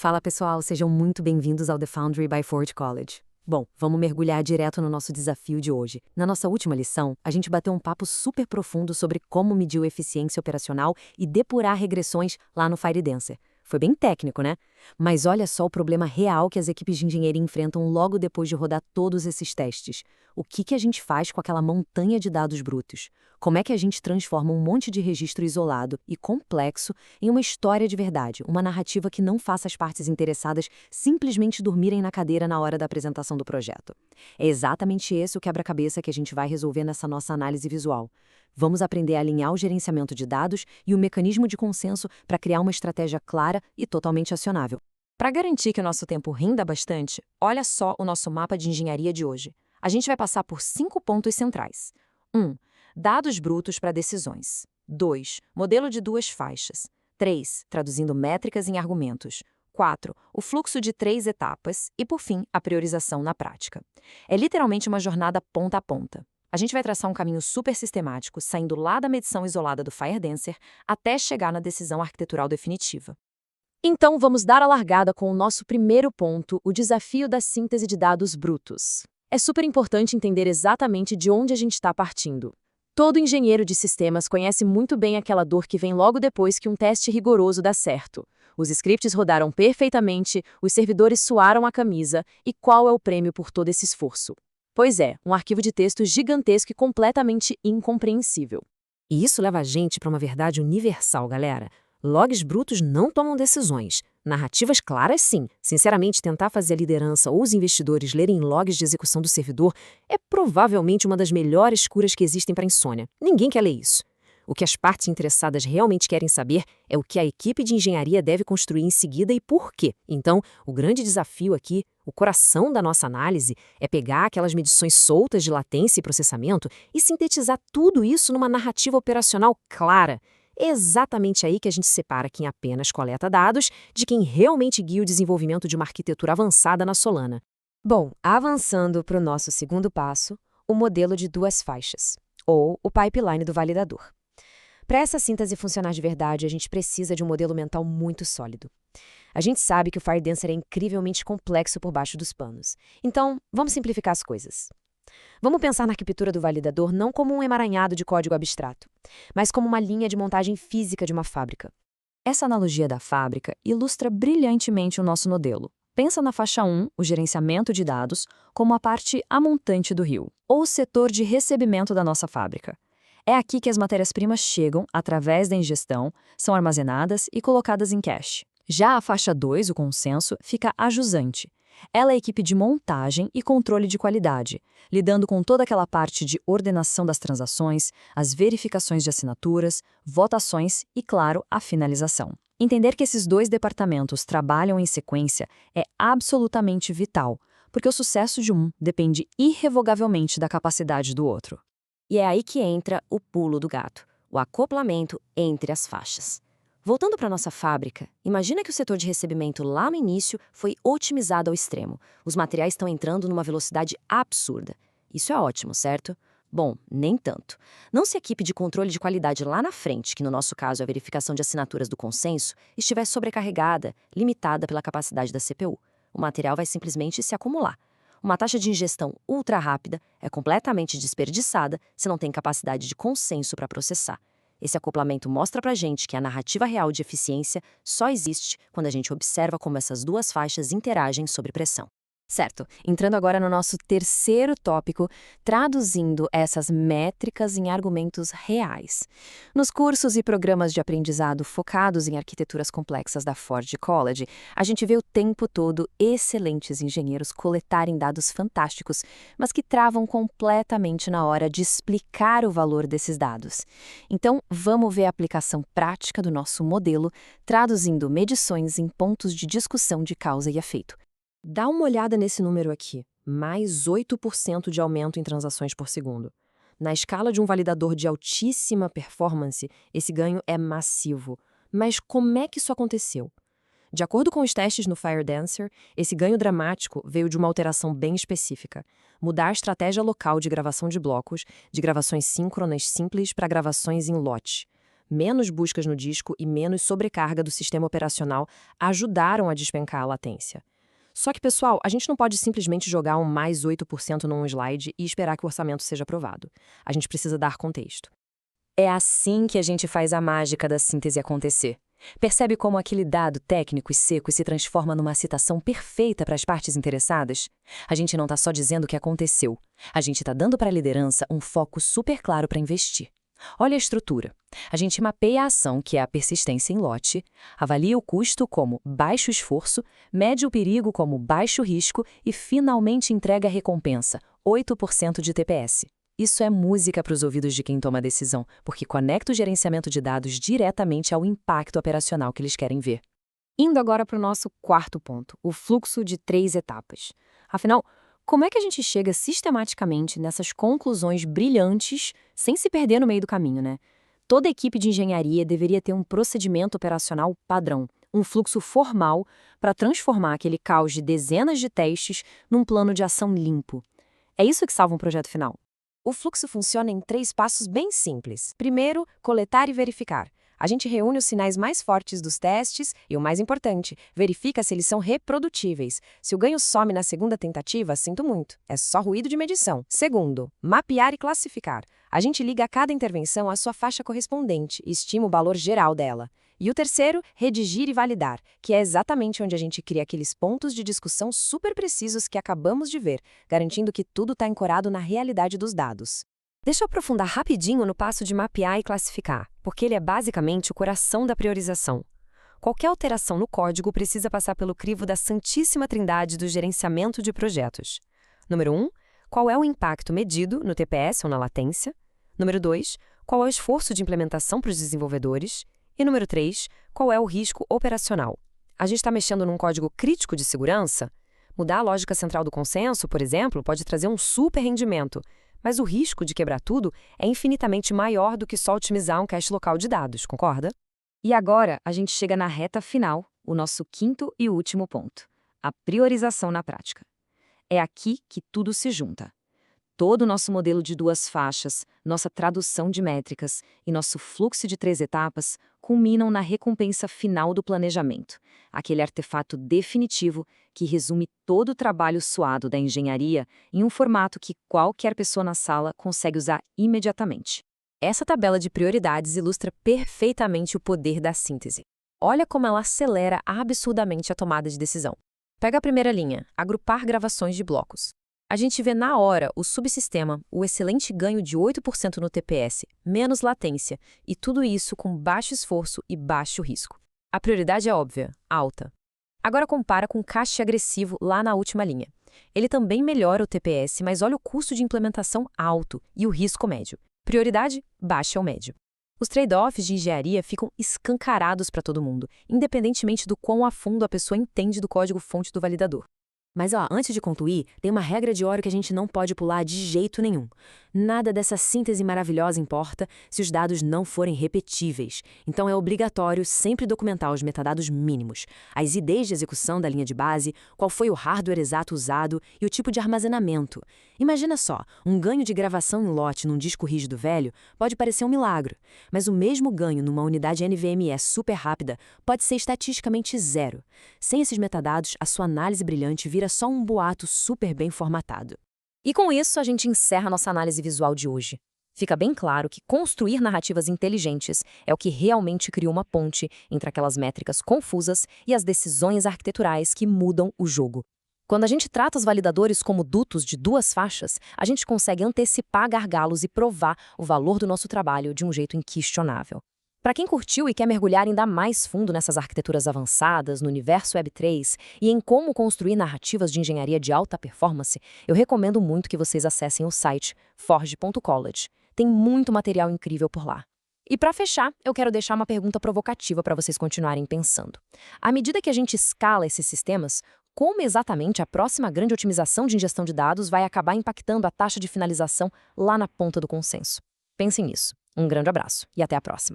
Fala pessoal, sejam muito bem-vindos ao The Foundry by Ford College. Bom, vamos mergulhar direto no nosso desafio de hoje. Na nossa última lição, a gente bateu um papo super profundo sobre como medir eficiência operacional e depurar regressões lá no FireDancer. Foi bem técnico, né? Mas olha só o problema real que as equipes de engenharia enfrentam logo depois de rodar todos esses testes. O que a gente faz com aquela montanha de dados brutos? Como é que a gente transforma um monte de registro isolado e complexo em uma história de verdade, uma narrativa que não faça as partes interessadas simplesmente dormirem na cadeira na hora da apresentação do projeto? É exatamente esse o quebra-cabeça que a gente vai resolver nessa nossa análise visual. Vamos aprender a alinhar o gerenciamento de dados e o mecanismo de consenso para criar uma estratégia clara e totalmente acionável. Para garantir que o nosso tempo renda bastante, olha só o nosso mapa de engenharia de hoje. A gente vai passar por 5 pontos centrais. 1. Dados brutos para decisões. 2. Modelo de 2 faixas. 3. Traduzindo métricas em argumentos. 4. O fluxo de 3 etapas. E, por fim, a priorização na prática. É literalmente uma jornada ponta a ponta. A gente vai traçar um caminho super sistemático, saindo lá da medição isolada do FireDancer até chegar na decisão arquitetural definitiva. Então, vamos dar a largada com o nosso primeiro ponto, o desafio da síntese de dados brutos. É super importante entender exatamente de onde a gente está partindo. Todo engenheiro de sistemas conhece muito bem aquela dor que vem logo depois que um teste rigoroso dá certo. Os scripts rodaram perfeitamente, os servidores suaram a camisa, e qual é o prêmio por todo esse esforço? Pois é, um arquivo de texto gigantesco e completamente incompreensível. E isso leva a gente para uma verdade universal, galera. Logs brutos não tomam decisões. Narrativas claras, sim. Sinceramente, tentar fazer a liderança ou os investidores lerem logs de execução do servidor é provavelmente uma das melhores curas que existem para a insônia. Ninguém quer ler isso. O que as partes interessadas realmente querem saber é o que a equipe de engenharia deve construir em seguida e por quê. Então, o grande desafio aqui, o coração da nossa análise, é pegar aquelas medições soltas de latência e processamento e sintetizar tudo isso numa narrativa operacional clara. É exatamente aí que a gente separa quem apenas coleta dados de quem realmente guia o desenvolvimento de uma arquitetura avançada na Solana. Bom, avançando para o nosso segundo passo, o modelo de 2 faixas, ou o pipeline do validador. Para essa síntese funcionar de verdade, a gente precisa de um modelo mental muito sólido. A gente sabe que o FireDancer é incrivelmente complexo por baixo dos panos. Então, vamos simplificar as coisas. Vamos pensar na arquitetura do validador não como um emaranhado de código abstrato, mas como uma linha de montagem física de uma fábrica. Essa analogia da fábrica ilustra brilhantemente o nosso modelo. Pensa na faixa 1, o gerenciamento de dados, como a parte amontante do rio, ou o setor de recebimento da nossa fábrica. É aqui que as matérias-primas chegam, através da ingestão, são armazenadas e colocadas em cache. Já a faixa 2, o consenso, fica a jusante. Ela é a equipe de montagem e controle de qualidade, lidando com toda aquela parte de ordenação das transações, as verificações de assinaturas, votações e, claro, a finalização. Entender que esses dois departamentos trabalham em sequência é absolutamente vital, porque o sucesso de um depende irrevogavelmente da capacidade do outro. E é aí que entra o pulo do gato, o acoplamento entre as faixas. Voltando para a nossa fábrica, imagina que o setor de recebimento lá no início foi otimizado ao extremo. Os materiais estão entrando numa velocidade absurda. Isso é ótimo, certo? Bom, nem tanto. Não se a equipe de controle de qualidade lá na frente, que no nosso caso é a verificação de assinaturas do consenso, estiver sobrecarregada, limitada pela capacidade da CPU. O material vai simplesmente se acumular. Uma taxa de ingestão ultra rápida é completamente desperdiçada se não tem capacidade de consenso para processar. Esse acoplamento mostra pra gente que a narrativa real de eficiência só existe quando a gente observa como essas duas faixas interagem sob pressão. Certo, entrando agora no nosso terceiro tópico, traduzindo essas métricas em argumentos reais. Nos cursos e programas de aprendizado focados em arquiteturas complexas da Ford College, a gente vê o tempo todo excelentes engenheiros coletarem dados fantásticos, mas que travam completamente na hora de explicar o valor desses dados. Então, vamos ver a aplicação prática do nosso modelo, traduzindo medições em pontos de discussão de causa e efeito. Dá uma olhada nesse número aqui, mais 8% de aumento em transações por segundo. Na escala de um validador de altíssima performance, esse ganho é massivo. Mas como é que isso aconteceu? De acordo com os testes no FireDancer, esse ganho dramático veio de uma alteração bem específica. Mudar a estratégia local de gravação de blocos, de gravações síncronas simples para gravações em lote. menos buscas no disco e menos sobrecarga do sistema operacional ajudaram a despencar a latência. Só que, pessoal, a gente não pode simplesmente jogar um mais 8% num slide e esperar que o orçamento seja aprovado. A gente precisa dar contexto. É assim que a gente faz a mágica da síntese acontecer. Percebe como aquele dado técnico e seco se transforma numa citação perfeita para as partes interessadas? A gente não está só dizendo o que aconteceu. A gente está dando para a liderança um foco super claro para investir. Olha a estrutura. A gente mapeia a ação, que é a persistência em lote, avalia o custo como baixo esforço, mede o perigo como baixo risco e finalmente entrega a recompensa, 8% de TPS. Isso é música para os ouvidos de quem toma a decisão, porque conecta o gerenciamento de dados diretamente ao impacto operacional que eles querem ver. Indo agora para o nosso quarto ponto, o fluxo de 3 etapas. Afinal, como é que a gente chega sistematicamente nessas conclusões brilhantes sem se perder no meio do caminho, né? Toda equipe de engenharia deveria ter um procedimento operacional padrão, um fluxo formal para transformar aquele caos de dezenas de testes num plano de ação limpo. É isso que salva um projeto final. O fluxo funciona em 3 passos bem simples. Primeiro, coletar e verificar. A gente reúne os sinais mais fortes dos testes e, o mais importante, verifica se eles são reprodutíveis. Se o ganho some na segunda tentativa, sinto muito. É só ruído de medição. Segundo, mapear e classificar. A gente liga cada intervenção à sua faixa correspondente e estima o valor geral dela. E o terceiro, redigir e validar, que é exatamente onde a gente cria aqueles pontos de discussão super precisos que acabamos de ver, garantindo que tudo está ancorado na realidade dos dados. Deixa eu aprofundar rapidinho no passo de mapear e classificar, porque ele é basicamente o coração da priorização. Qualquer alteração no código precisa passar pelo crivo da Santíssima Trindade do gerenciamento de projetos. Número 1, qual é o impacto medido no TPS ou na latência? Número 2, qual é o esforço de implementação para os desenvolvedores? E número 3, qual é o risco operacional? A gente está mexendo num código crítico de segurança? Mudar a lógica central do consenso, por exemplo, pode trazer um super rendimento, mas o risco de quebrar tudo é infinitamente maior do que só otimizar um cache local de dados, concorda? E agora a gente chega na reta final, o nosso quinto e último ponto, a priorização na prática. É aqui que tudo se junta. Todo o nosso modelo de 2 faixas, nossa tradução de métricas e nosso fluxo de 3 etapas culminam na recompensa final do planejamento, aquele artefato definitivo que resume todo o trabalho suado da engenharia em um formato que qualquer pessoa na sala consegue usar imediatamente. Essa tabela de prioridades ilustra perfeitamente o poder da síntese. Olha como ela acelera absurdamente a tomada de decisão. Pega a primeira linha, agrupar gravações de blocos. A gente vê na hora o subsistema, o excelente ganho de 8% no TPS, menos latência, e tudo isso com baixo esforço e baixo risco. A prioridade é óbvia, alta. Agora compara com o cache agressivo lá na última linha. Ele também melhora o TPS, mas olha o custo de implementação alto e o risco médio. Prioridade baixa ou médio. Os trade-offs de engenharia ficam escancarados para todo mundo, independentemente do quão a fundo a pessoa entende do código-fonte do validador. Mas, antes de concluir, tem uma regra de ouro que a gente não pode pular de jeito nenhum. Nada dessa síntese maravilhosa importa se os dados não forem repetíveis. Então, é obrigatório sempre documentar os metadados mínimos, as IDs de execução da linha de base, qual foi o hardware exato usado e o tipo de armazenamento. Imagina só, um ganho de gravação em lote num disco rígido velho pode parecer um milagre, mas o mesmo ganho numa unidade NVMe super rápida pode ser estatisticamente zero. Sem esses metadados, a sua análise brilhante vira só um boato super bem formatado. E com isso, a gente encerra nossa análise visual de hoje. Fica bem claro que construir narrativas inteligentes é o que realmente cria uma ponte entre aquelas métricas confusas e as decisões arquiteturais que mudam o jogo. Quando a gente trata os validadores como dutos de 2 faixas, a gente consegue antecipar gargalos e provar o valor do nosso trabalho de um jeito inquestionável. Para quem curtiu e quer mergulhar ainda mais fundo nessas arquiteturas avançadas, no universo Web3 e em como construir narrativas de engenharia de alta performance, eu recomendo muito que vocês acessem o site forge.college. Tem muito material incrível por lá. E para fechar, eu quero deixar uma pergunta provocativa para vocês continuarem pensando. À medida que a gente escala esses sistemas, como exatamente a próxima grande otimização de ingestão de dados vai acabar impactando a taxa de finalização lá na ponta do consenso? Pensem nisso. Um grande abraço e até a próxima.